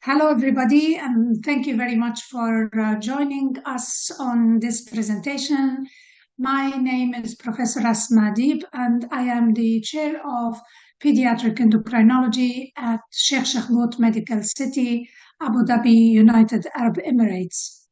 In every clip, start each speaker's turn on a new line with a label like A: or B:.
A: Hello, everybody, and thank you very much for joining us on this presentation. My name is Professor Asma Deeb, and I am the chair of pediatric endocrinology at Sheikh Shakhbout Medical City, Abu Dhabi, United Arab Emirates.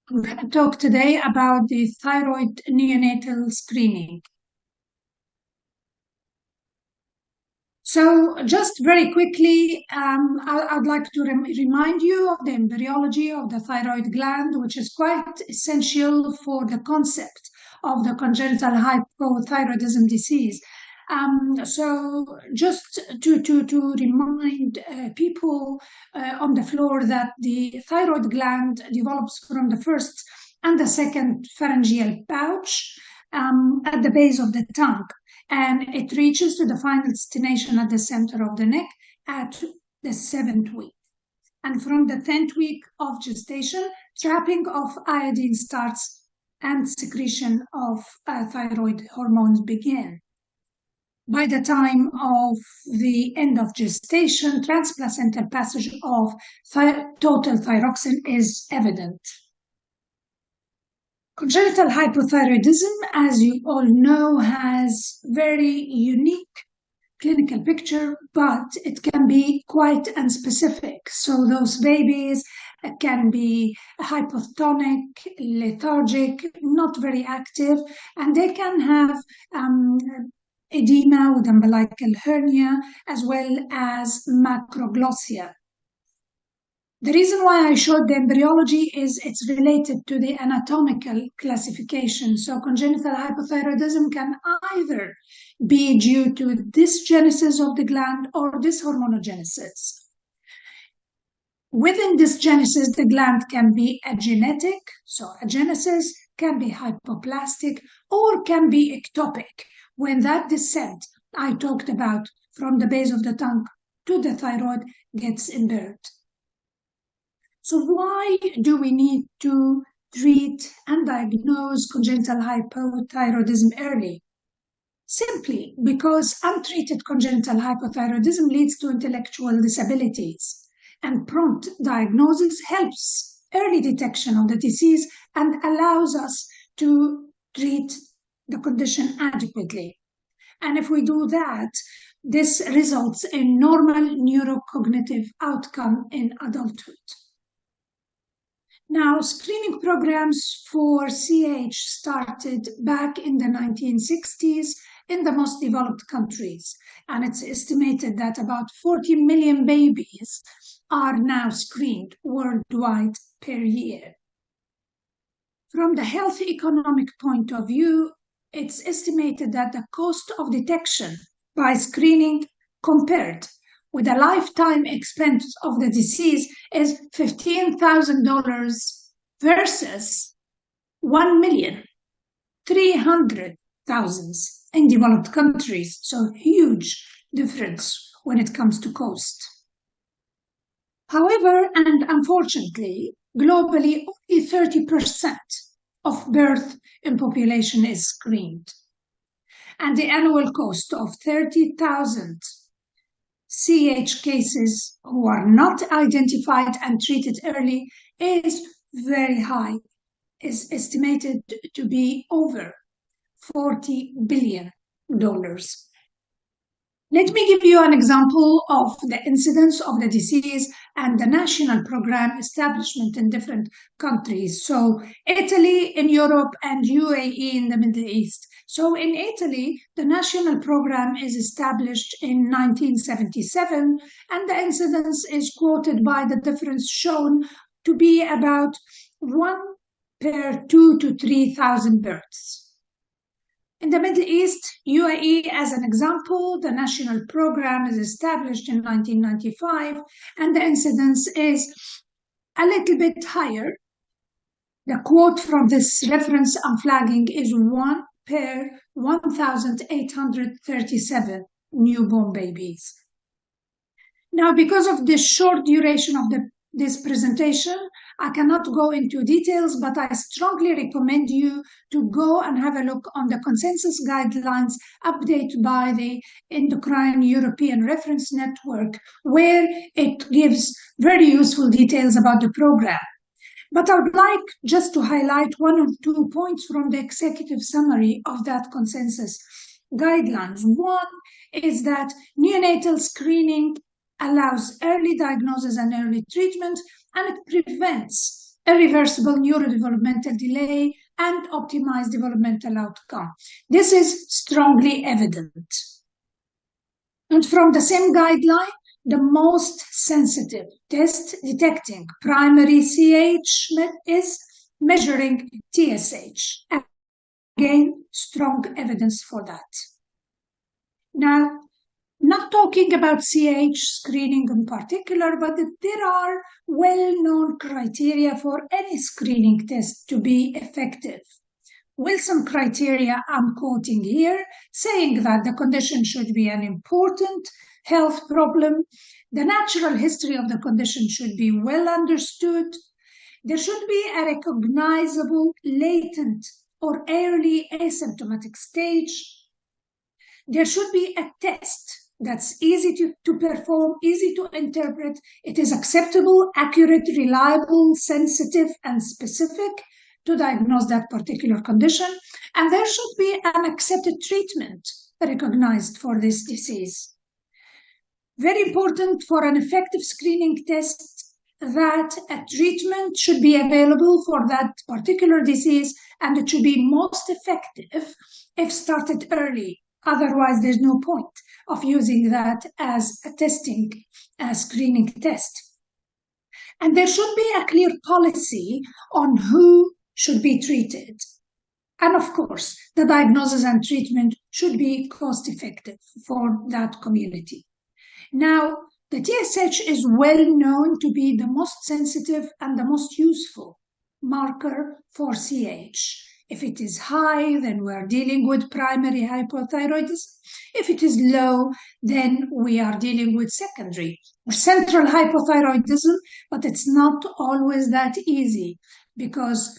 A: We're going to talk today about the thyroid neonatal screening. So just very quickly, I'd like to remind you of the embryology of the thyroid gland, which is quite essential for the concept of the congenital hypothyroidism disease. So just to remind people on the floor that the thyroid gland develops from the first and the second pharyngeal pouch at the base of the tongue, and it reaches to the final destination at the center of the neck at the 7th week. And from the 10th week of gestation, trapping of iodine starts and secretion of thyroid hormones begin. By the time of the end of gestation, transplacental passage of total thyroxine is evident. Congenital hypothyroidism, as you all know, has very unique clinical picture, but it can be quite unspecific. So those babies can be hypotonic, lethargic, not very active, and they can have edema with umbilical hernia, as well as macroglossia. The reason why I showed the embryology is it's related to the anatomical classification. So congenital hypothyroidism can either be due to dysgenesis of the gland or dishormonogenesis. Within dysgenesis, the gland can be agenetic, so agenesis can be hypoplastic or can be ectopic, when that descent I talked about from the base of the tongue to the thyroid gets impaired. So why do we need to treat and diagnose congenital hypothyroidism early? Simply because untreated congenital hypothyroidism leads to intellectual disabilities, and prompt diagnosis helps early detection of the disease and allows us to treat the condition adequately. And if we do that, this results in normal neurocognitive outcome in adulthood. Now, screening programs for CH started back in the 1960s in the most developed countries, and it's estimated that about 40 million babies are now screened worldwide per year. From the health economic point of view, it's estimated that the cost of detection by screening compared with the lifetime expense of the disease is $15,000 versus 1,300,000 in developed countries. So huge difference when it comes to cost. However, and unfortunately, globally, only 30% of birth in population is screened. And the annual cost of 30,000 CH cases who are not identified and treated early is very high, is estimated to be over $40 billion. Let me give you an example of the incidence of the disease and the national program establishment in different countries. So Italy in Europe and UAE in the Middle East. So in Italy, the national program is established in 1977, and the incidence is quoted by the difference shown to be about 1 per 2 to 3,000 births. In the Middle East, UAE as an example, the national program is established in 1995, and the incidence is a little bit higher. The quote from this reference I'm flagging is 1 per 1,837 newborn babies. Now, because of the short duration of this presentation, I cannot go into details, but I strongly recommend you to go and have a look on the consensus guidelines updated by the Endocrine European Reference Network, where it gives very useful details about the program. But I would like just to highlight one or two points from the executive summary of that consensus guidelines. One is that neonatal screening allows early diagnosis and early treatment, and it prevents irreversible neurodevelopmental delay and optimized developmental outcome. This is strongly evident. And from the same guideline, the most sensitive test detecting primary CH is measuring TSH. Again, strong evidence for that. Now, not talking about CH screening in particular, but there are well-known criteria for any screening test to be effective. Wilson criteria I'm quoting here, saying that the condition should be an important health problem, the natural history of the condition should be well understood, there should be a recognizable latent or early asymptomatic stage, there should be a test that's easy to perform, easy to interpret, it is acceptable, accurate, reliable, sensitive, and specific to diagnose that particular condition, and there should be an accepted treatment recognized for this disease. Very important for an effective screening test that a treatment should be available for that particular disease, and it should be most effective if started early. Otherwise, there's no point of using that as a screening test. And there should be a clear policy on who should be treated. And of course, the diagnosis and treatment should be cost-effective for that community. Now, the TSH is well known to be the most sensitive and the most useful marker for CH. If it is high, then we're dealing with primary hypothyroidism. If it is low, then we are dealing with secondary or central hypothyroidism, but it's not always that easy because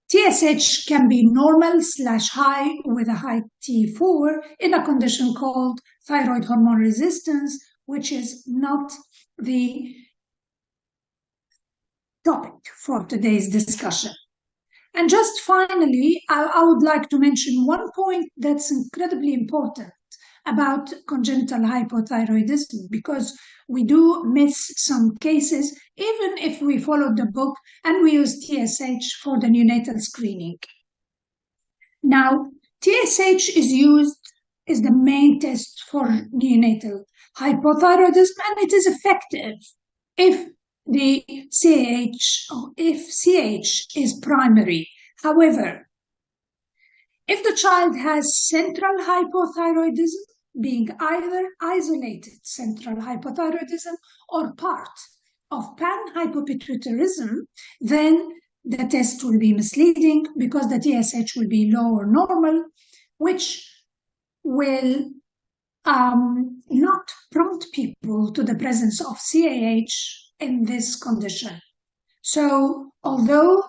A: TSH can be normal/high with a high T4 in a condition called thyroid hormone resistance, which is not the topic for today's discussion. And just finally, I would like to mention one point that's incredibly important about congenital hypothyroidism, because we do miss some cases, even if we follow the book and we use TSH for the neonatal screening. Now, TSH is the main test for neonatal hypothyroidism, and it is effective if the CH is primary. However, if the child has central hypothyroidism, being either isolated central hypothyroidism or part of panhypopituitarism, then the test will be misleading because the TSH will be low or normal, which will not prompt people to the presence of CAH in this condition. So, although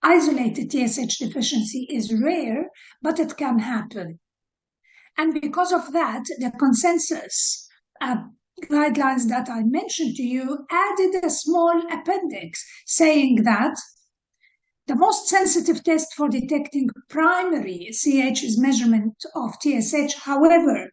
A: isolated TSH deficiency is rare, but it can happen. And because of that, the consensus guidelines that I mentioned to you added a small appendix saying that the most sensitive test for detecting primary CH is measurement of TSH. However,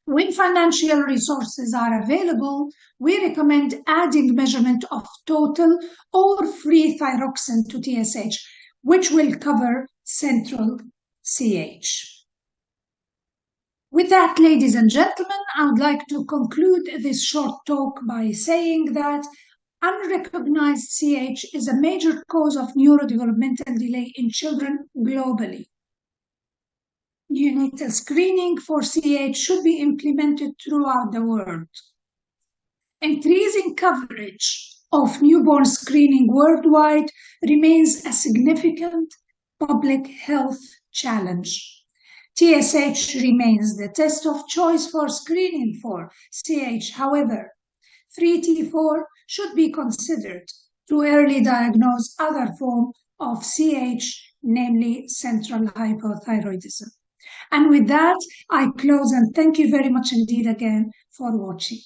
A: when financial resources are available, we recommend adding measurement of total or free thyroxine to TSH, which will cover central CH. With that, ladies and gentlemen, I would like to conclude this short talk by saying that unrecognized CH is a major cause of neurodevelopmental delay in children globally. Neonatal screening for CH should be implemented throughout the world. Increasing coverage of newborn screening worldwide remains a significant public health challenge. TSH remains the test of choice for screening for CH. However, free T4 should be considered to early diagnose other form of CH, namely central hypothyroidism. And with that, I close and thank you very much indeed again for watching.